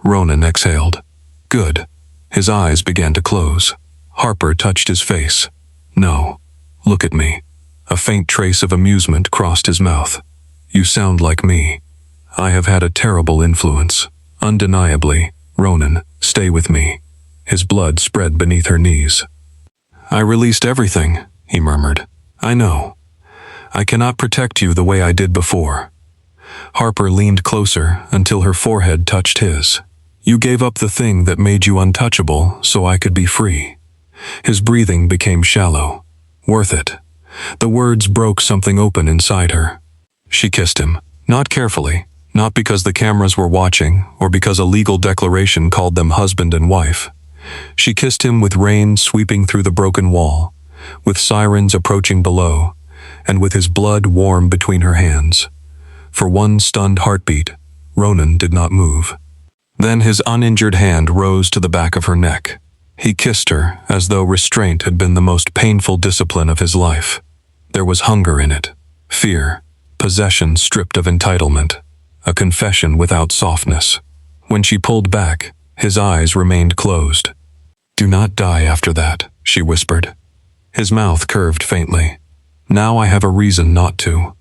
Ronan exhaled. "Good." His eyes began to close. Harper touched his face. "No. Look at me." A faint trace of amusement crossed his mouth. "You sound like me. I have had a terrible influence. Undeniably. Ronan, stay with me." His blood spread beneath her knees. "I released everything," he murmured. "I know. I cannot protect you the way I did before." Harper leaned closer until her forehead touched his. "You gave up the thing that made you untouchable so I could be free." His breathing became shallow. "Worth it." The words broke something open inside her. She kissed him, not carefully, not because the cameras were watching or because a legal declaration called them husband and wife. She kissed him with rain sweeping through the broken wall, with sirens approaching below, and with his blood warm between her hands. For one stunned heartbeat, Ronan did not move. Then his uninjured hand rose to the back of her neck. He kissed her as though restraint had been the most painful discipline of his life. There was hunger in it, fear, possession stripped of entitlement, a confession without softness. When she pulled back, his eyes remained closed. "Do not die after that," she whispered. His mouth curved faintly. "Now I have a reason not to."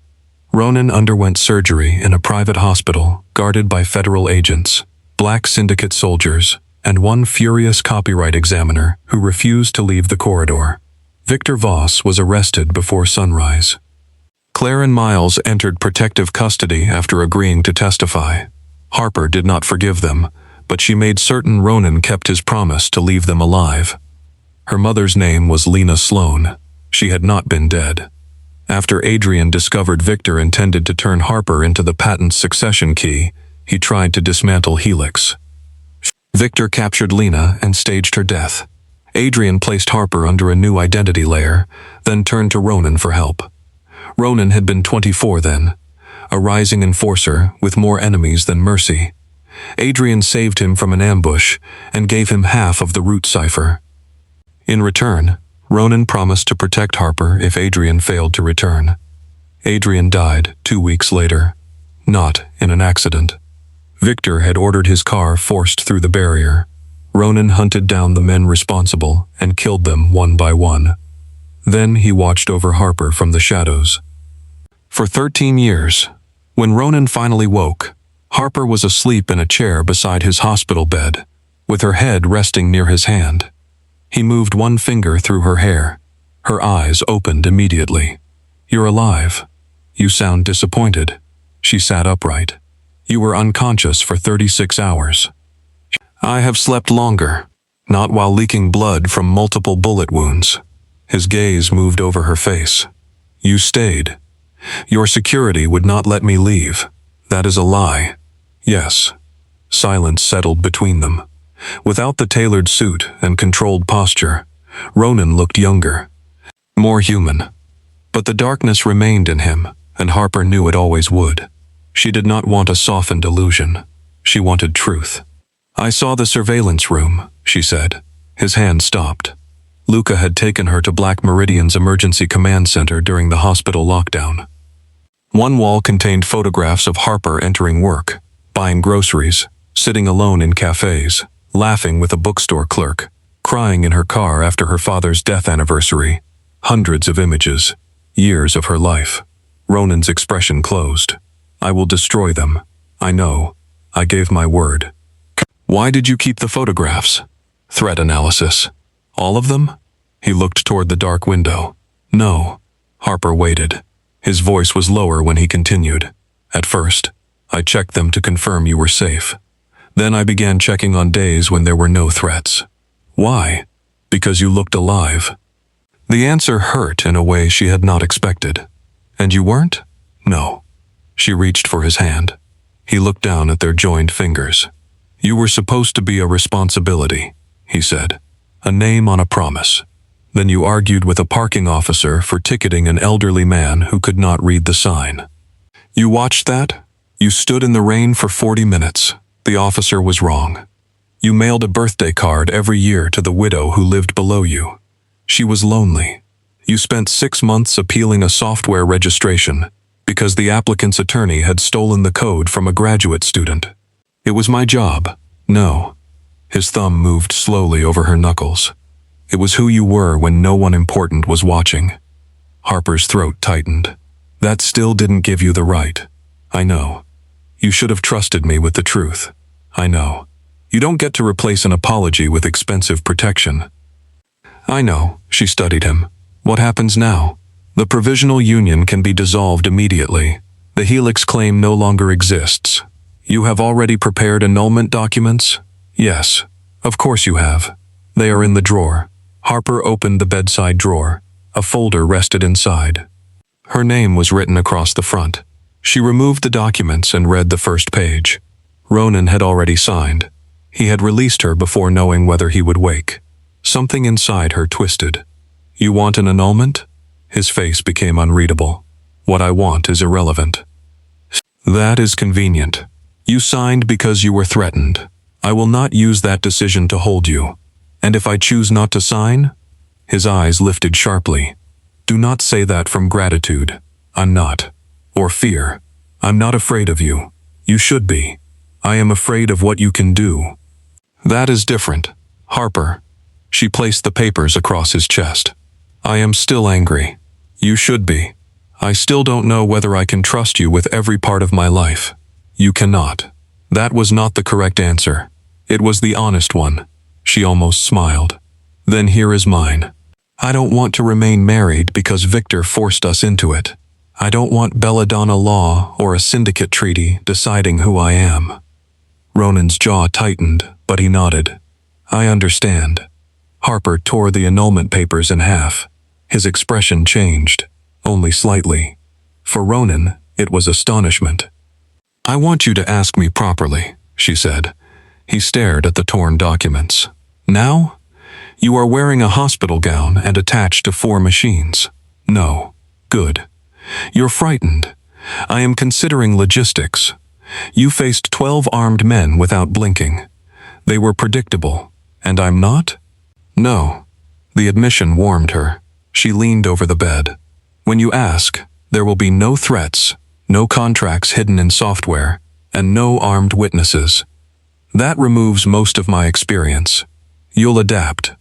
Ronan underwent surgery in a private hospital guarded by federal agents, black syndicate soldiers, and one furious copyright examiner who refused to leave the corridor. Victor Voss was arrested before sunrise. Claire and Miles entered protective custody after agreeing to testify. Harper did not forgive them, but she made certain Ronan kept his promise to leave them alive. Her mother's name was Lena Sloan. She had not been dead. After Adrian discovered Victor intended to turn Harper into the patent's succession key, he tried to dismantle Helix. Victor captured Lena and staged her death. Adrian placed Harper under a new identity layer, then turned to Ronan for help. Ronan had been 24 then, a rising enforcer with more enemies than mercy. Adrian saved him from an ambush and gave him half of the root cipher. In return, Ronan promised to protect Harper if Adrian failed to return. Adrian died 2 weeks later, not in an accident. Victor had ordered his car forced through the barrier. Ronan hunted down the men responsible and killed them one by one. Then he watched over Harper from the shadows. For 13 years, when Ronan finally woke, Harper was asleep in a chair beside his hospital bed, with her head resting near his hand. He moved one finger through her hair. Her eyes opened immediately. "You're alive. You sound disappointed." She sat upright. "You were unconscious for 36 hours. "I have slept longer, not while leaking blood from multiple bullet wounds." His gaze moved over her face. "You stayed. Your security would not let me leave. That is a lie." "Yes." Silence settled between them. Without the tailored suit and controlled posture, Ronan looked younger, more human. But the darkness remained in him, and Harper knew it always would. She did not want a softened illusion. She wanted truth. "I saw the surveillance room," she said. His hand stopped. Luca had taken her to Black Meridian's emergency command center during the hospital lockdown. One wall contained photographs of Harper entering work, buying groceries, sitting alone in cafes, laughing with a bookstore clerk, crying in her car after her father's death anniversary. Hundreds of images, years of her life. Ronan's expression closed. "I will destroy them. I know. I gave my word." "Why did you keep the photographs?" "Threat analysis." "All of them?" He looked toward the dark window. "No." Harper waited. His voice was lower when he continued. "At first, I checked them to confirm you were safe. Then I began checking on days when there were no threats." "Why?" "Because you looked alive." The answer hurt in a way she had not expected. "And you weren't?" "No." She reached for his hand. He looked down at their joined fingers. "You were supposed to be a responsibility," he said. "A name on a promise. Then you argued with a parking officer for ticketing an elderly man who could not read the sign. You watched that? You stood in the rain for 40 minutes. The officer was wrong. You mailed a birthday card every year to the widow who lived below you. She was lonely. You spent 6 months appealing a software registration because the applicant's attorney had stolen the code from a graduate student. It was my job. No." His thumb moved slowly over her knuckles. "It was who you were when no one important was watching." Harper's throat tightened. "That still didn't give you the right. I know. You should have trusted me with the truth. I know. You don't get to replace an apology with expensive protection." "I know," she studied him. "What happens now?" "The provisional union can be dissolved immediately. The Helix claim no longer exists. You have already prepared annulment documents?" "Yes. Of course you have. They are in the drawer." Harper opened the bedside drawer. A folder rested inside. Her name was written across the front. She removed the documents and read the first page. Ronan had already signed. He had released her before knowing whether he would wake. Something inside her twisted. "You want an annulment?" His face became unreadable. "What I want is irrelevant." "That is convenient. You signed because you were threatened. I will not use that decision to hold you. And if I choose not to sign?" His eyes lifted sharply. "Do not say that from gratitude. I'm not. Or fear. I'm not afraid of you. You should be. I am afraid of what you can do." "That is different. Harper." She placed the papers across his chest. "I am still angry. You should be. I still don't know whether I can trust you with every part of my life. You cannot." That was not the correct answer. It was the honest one. She almost smiled. "Then here is mine. I don't want to remain married because Victor forced us into it. I don't want belladonna law or a syndicate treaty deciding who I am." Ronan's jaw tightened, but he nodded. "I understand." Harper tore the annulment papers in half. His expression changed, only slightly. For Ronan, it was astonishment. "I want you to ask me properly," she said. He stared at the torn documents. "Now? You are wearing a hospital gown and attached to 4 machines. No. Good. You're frightened. I am considering logistics. You faced 12 armed men without blinking. They were predictable. And I'm not? No." The admission warmed her. She leaned over the bed. "When you ask, there will be no threats, no contracts hidden in software, and no armed witnesses. That removes most of my experience. You'll adapt."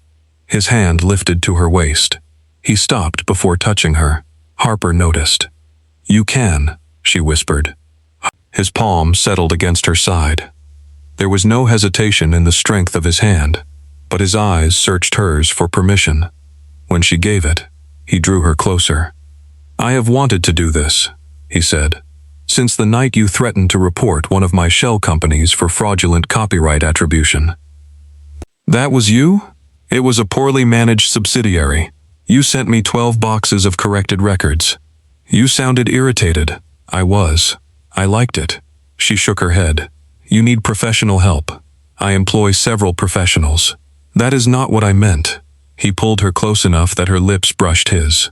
His hand lifted to her waist. He stopped before touching her. Harper noticed. "You can," she whispered. His palm settled against her side. There was no hesitation in the strength of his hand, but his eyes searched hers for permission. When she gave it, He drew her closer. "I have wanted to do this," he said, "since the night you threatened to report one of my shell companies for fraudulent copyright attribution." "That was you? It was a poorly managed subsidiary. You sent me 12 boxes of corrected records. You sounded irritated." "I was. I liked it." She shook her head. "You need professional help. I employ several professionals." "That is not what I meant." He pulled her close enough that her lips brushed his.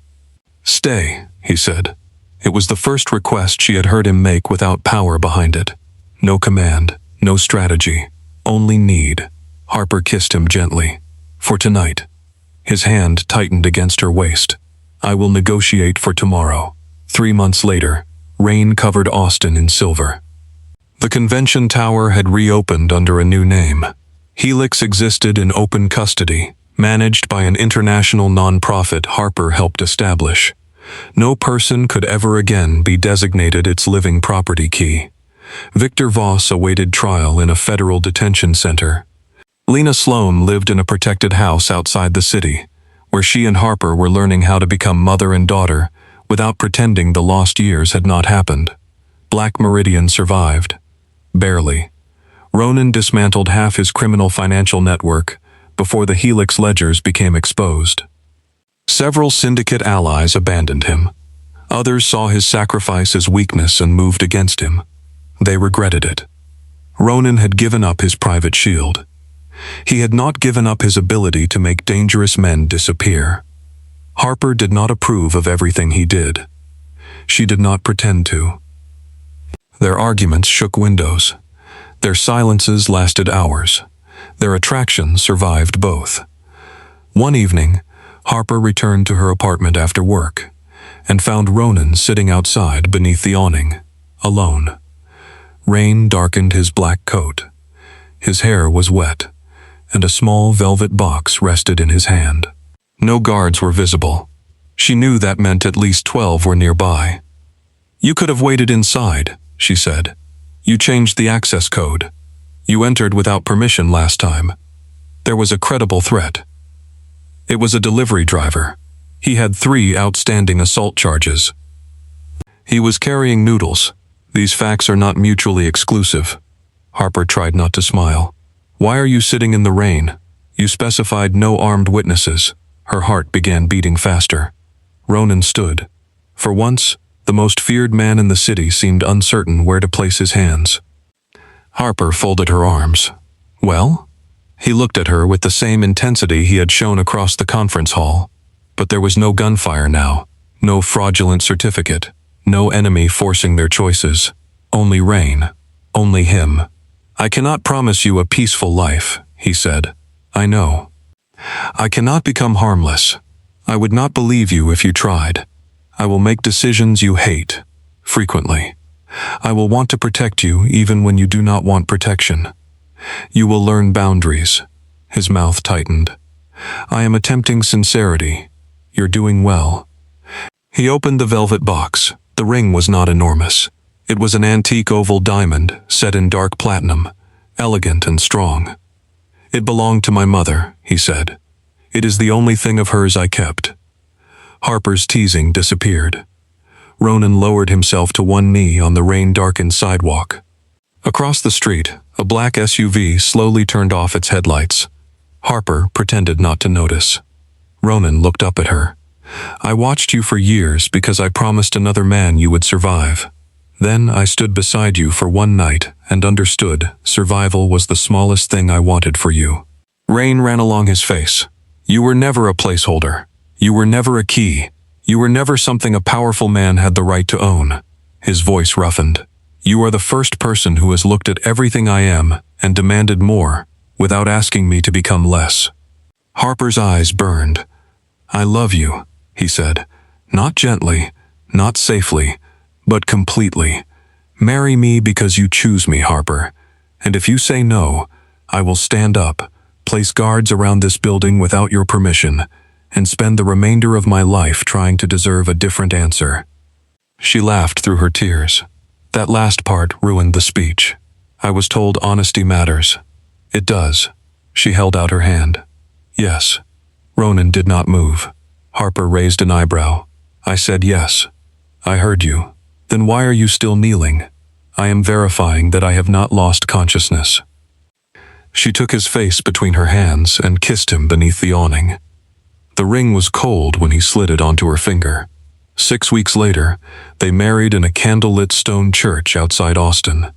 "Stay," he said. It was the first request she had heard him make without power behind it. No command, no strategy, only need. Harper kissed him gently. "For tonight." His hand tightened against her waist. "I will negotiate for tomorrow." 3 months later, rain covered Austin in silver. The convention tower had reopened under a new name. Helix existed in open custody, managed by an international nonprofit Harper helped establish. No person could ever again be designated its living property key. Victor Voss awaited trial in a federal detention center. Lena Sloan lived in a protected house outside the city, where she and Harper were learning how to become mother and daughter without pretending the lost years had not happened. Black Meridian survived. Barely. Ronan dismantled half his criminal financial network before the Helix ledgers became exposed. Several syndicate allies abandoned him. Others saw his sacrifice as weakness and moved against him. They regretted it. Ronan had given up his private shield. He had not given up his ability to make dangerous men disappear. Harper did not approve of everything he did. She did not pretend to. Their arguments shook windows. Their silences lasted hours. Their attraction survived both. One evening, Harper returned to her apartment after work and found Ronan sitting outside beneath the awning, alone. Rain darkened his black coat. His hair was wet, and a small velvet box rested in his hand. No guards were visible. She knew that meant at least 12 were nearby. "You could have waited inside," she said. "You changed the access code. You entered without permission last time." There was a credible threat. It was a delivery driver. He had 3 outstanding assault charges. He was carrying noodles. These facts are not mutually exclusive. Harper tried not to smile. "Why are you sitting in the rain? You specified no armed witnesses." Her heart began beating faster. Ronan stood. For once, the most feared man in the city seemed uncertain where to place his hands. Harper folded her arms. "Well?" He looked at her with the same intensity he had shown across the conference hall. But there was no gunfire now, no fraudulent certificate, no enemy forcing their choices. Only rain, only him. "I cannot promise you a peaceful life," he said. "I know. I cannot become harmless. I would not believe you if you tried. I will make decisions you hate, frequently. I will want to protect you even when you do not want protection. You will learn boundaries." His mouth tightened. "I am attempting sincerity. You're doing well." He opened the velvet box. The ring was not enormous. It was an antique oval diamond set in dark platinum, elegant and strong. "It belonged to my mother," he said. "It is the only thing of hers I kept." Harper's teasing disappeared. Ronan lowered himself to one knee on the rain-darkened sidewalk. Across the street, a black SUV slowly turned off its headlights. Harper pretended not to notice. Ronan looked up at her. "I watched you for years because I promised another man you would survive. Then I stood beside you for one night and understood survival was the smallest thing I wanted for you." Rain ran along his face. "You were never a placeholder. You were never a key. You were never something a powerful man had the right to own." His voice roughened. "You are the first person who has looked at everything I am and demanded more, without asking me to become less." Harper's eyes burned. "I love you," he said. "Not gently, not safely, but completely. Marry me because you choose me, Harper. And if you say no, I will stand up, place guards around this building without your permission, and spend the remainder of my life trying to deserve a different answer." She laughed through her tears. That last part ruined the speech. "I was told honesty matters." "It does." She held out her hand. "Yes." Ronan did not move. Harper raised an eyebrow. I said yes. I heard you. Then why are you still kneeling? I am verifying that I have not lost consciousness. She took his face between her hands and kissed him beneath the awning. The ring was cold when he slid it onto her finger. 6 weeks later, they married in a candlelit stone church outside Austin.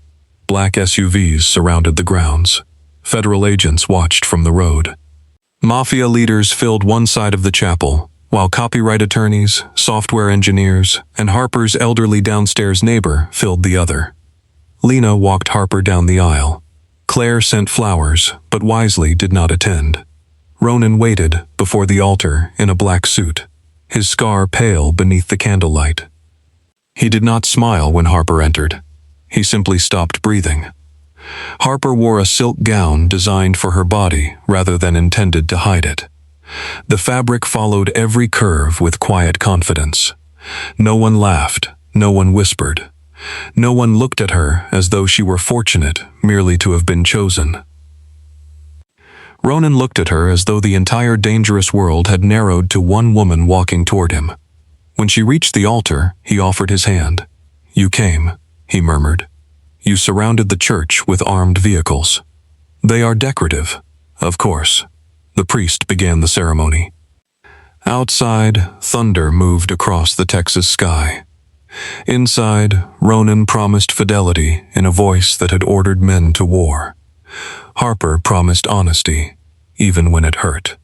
Black SUVs surrounded the grounds. Federal agents watched from the road. Mafia leaders filled one side of the chapel, while copyright attorneys, software engineers, and Harper's elderly downstairs neighbor filled the other. Lena walked Harper down the aisle. Claire sent flowers, but wisely did not attend. Ronan waited before the altar in a black suit, his scar pale beneath the candlelight. He did not smile when Harper entered. He simply stopped breathing. Harper wore a silk gown designed for her body rather than intended to hide it. The fabric followed every curve with quiet confidence. No one laughed, no one whispered. No one looked at her as though she were fortunate merely to have been chosen. Ronan looked at her as though the entire dangerous world had narrowed to one woman walking toward him. When she reached the altar, he offered his hand. You came, he murmured. You surrounded the church with armed vehicles. They are decorative, of course. The priest began the ceremony. Outside, thunder moved across the Texas sky. Inside, Ronan promised fidelity in a voice that had ordered men to war. Harper promised honesty, even when it hurt.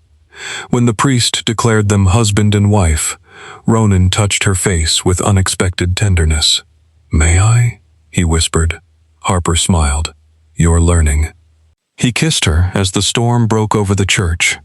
When the priest declared them husband and wife, Ronan touched her face with unexpected tenderness. May I? He whispered. Harper smiled. You're learning. He kissed her as the storm broke over the church.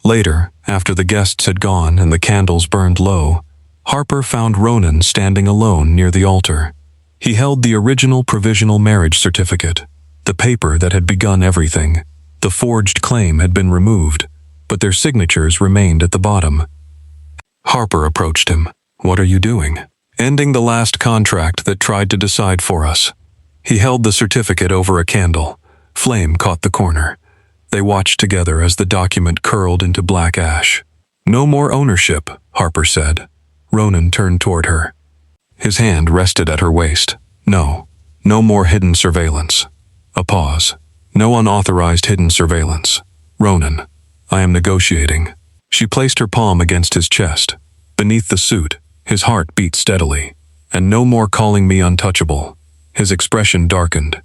Later, after the guests had gone and the candles burned low, Harper found Ronan standing alone near the altar. He held the original provisional marriage certificate, the paper that had begun everything. The forged claim had been removed, but their signatures remained at the bottom. Harper approached him. What are you doing? Ending the last contract that tried to decide for us. He held the certificate over a candle. Flame caught the corner. They watched together as the document curled into black ash. No more ownership, Harper said. Ronan turned toward her. His hand rested at her waist. No more hidden surveillance. A pause. No unauthorized hidden surveillance. Ronan, I am negotiating. She placed her palm against his chest. Beneath the suit, his heart beat steadily. And no more calling me untouchable. His expression darkened.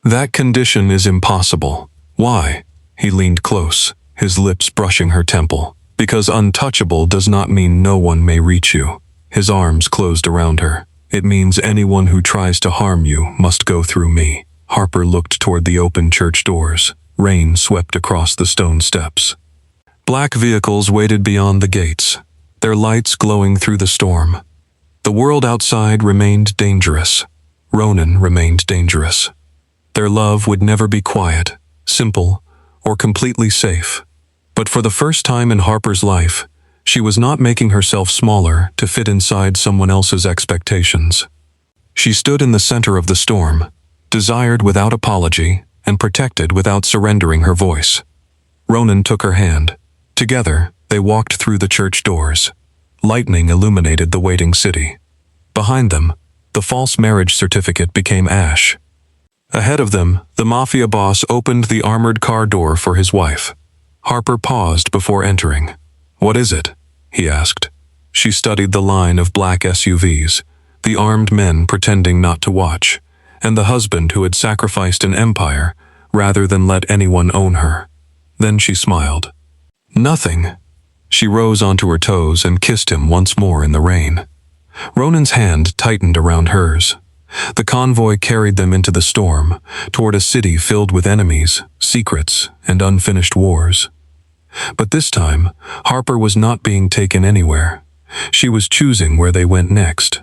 That condition is impossible. Why? He leaned close, his lips brushing her temple. Because untouchable does not mean no one may reach you. His arms closed around her. It means anyone who tries to harm you must go through me. Harper looked toward the open church doors. Rain swept across the stone steps. Black vehicles waited beyond the gates, their lights glowing through the storm. The world outside remained dangerous. Ronan remained dangerous. Their love would never be quiet, simple, or completely safe. But for the first time in Harper's life, she was not making herself smaller to fit inside someone else's expectations. She stood in the center of the storm, desired without apology and protected without surrendering her voice. Ronan took her hand. Together, they walked through the church doors. Lightning illuminated the waiting city. Behind them, the false marriage certificate became ash. Ahead of them, the Mafia boss opened the armored car door for his wife. Harper paused before entering. What is it? He asked. She studied the line of black SUVs, the armed men pretending not to watch, and the husband who had sacrificed an empire rather than let anyone own her. Then she smiled. Nothing. She rose onto her toes and kissed him once more in the rain. Ronan's hand tightened around hers. The convoy carried them into the storm, toward a city filled with enemies, secrets, and unfinished wars. But this time, Harper was not being taken anywhere. She was choosing where they went next.